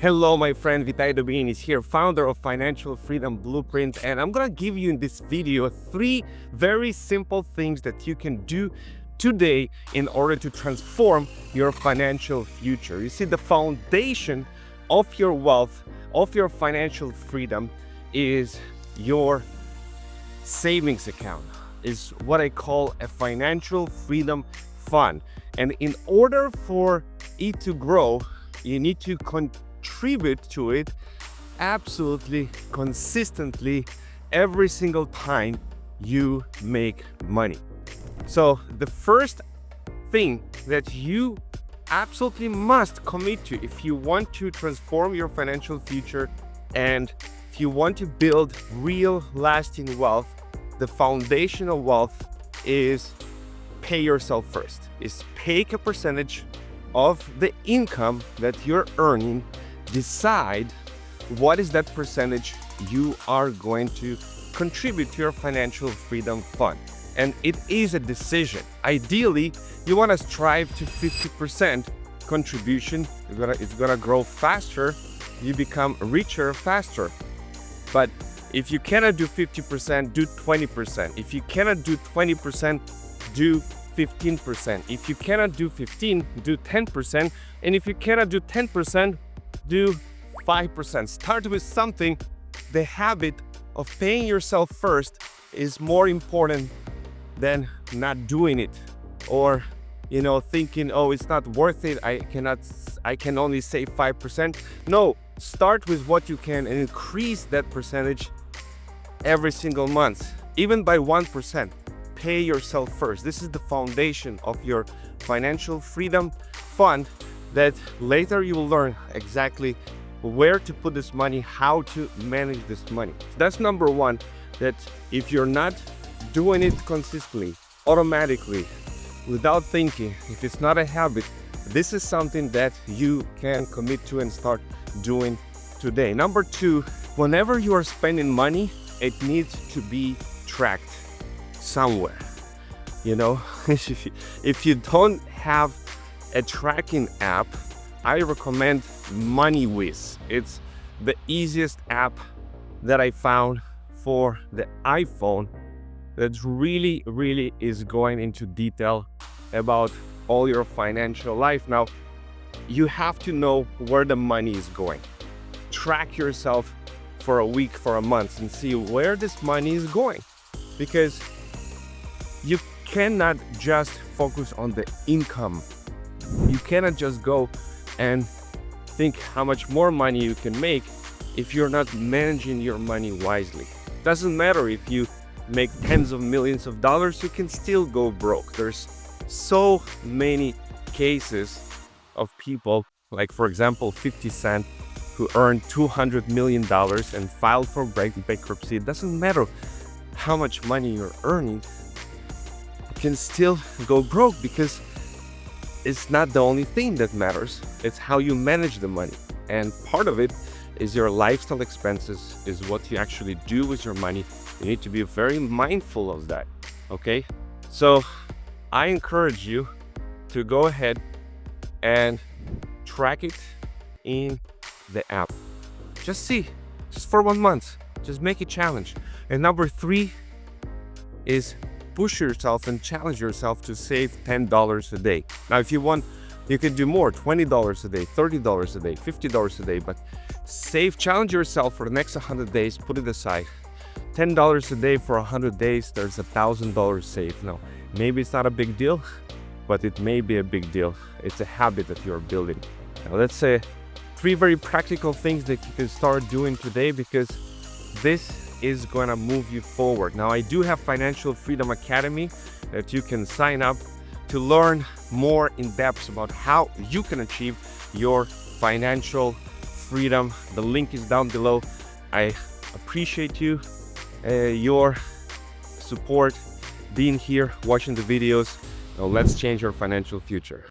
Hello, my friend. Vitaliy Dubinin is here, founder of Financial Freedom Blueprint, and I'm gonna give you in this video 3 very simple things that you can do today in order to transform your financial future. You see, the foundation of your wealth, of your financial freedom is your savings account, is what I call a financial freedom fund. And in order for it to grow, you need to contribute to it absolutely consistently every single time you make money. So the first thing that you absolutely must commit to if you want to transform your financial future and if you want to build real lasting wealth, the foundational wealth is pay yourself first. Is take a percentage of the income that you're earning, decide what is that percentage you are going to contribute to your financial freedom fund. And it is a decision. Ideally, you want to strive to 50% contribution. It's gonna grow faster. You become richer faster. But if you cannot do 50%, do 20%. If you cannot do 20%, do 15%. If you cannot do 15, do 10%. And if you cannot do 10%, do 5%. Start with something. The habit of paying yourself first is more important than not doing it, or thinking, oh, it's not worth it, I can only save 5%. No, start with what you can and increase that percentage every single month, even by 1%. Pay yourself first. This is the foundation of your financial freedom fund that later you will learn exactly where to put this money, how to manage this money. So that's number one, that if you're not doing it consistently, automatically, without thinking, if it's not a habit, this is something that you can commit to and start doing today. Number two, whenever you are spending money, it needs to be tracked somewhere. If you don't have a tracking app, I recommend MoneyWiz. It's the easiest app that I found for the iPhone that really is going into detail about all your financial life. Now, you have to know where the money is going. Track yourself for a week, for a month, and see where this money is going. Because you cannot just focus on the income. You cannot just go and think how much more money you can make if you're not managing your money wisely. Doesn't matter if you make tens of millions of dollars, you can still go broke. There's so many cases of people, like for example 50 Cent, who earned $200 million and filed for bankruptcy. It doesn't matter how much money you're earning, you can still go broke, because it's not the only thing that matters. It's how you manage the money. And part of it is your lifestyle expenses, is what you actually do with your money. You need to be very mindful of that, okay? So I encourage you to go ahead and track it in the app. Just for 1 month, just make a challenge. And number 3 is push yourself and challenge yourself to save $10 a day. Now, if you want, you can do more, $20 a day, $30 a day, $50 a day, but challenge yourself for the next 100 days, put it aside. $10 a day for 100 days, there's $1,000 saved. Now, maybe it's not a big deal, but it may be a big deal. It's a habit that you're building. Now, let's say 3 very practical things that you can start doing today, because this is going to move you forward. Now, I do have Financial Freedom Academy that you can sign up to learn more in depth about how you can achieve your financial freedom. The link is down below. I appreciate your support, being here, watching the videos. Now let's change your financial future.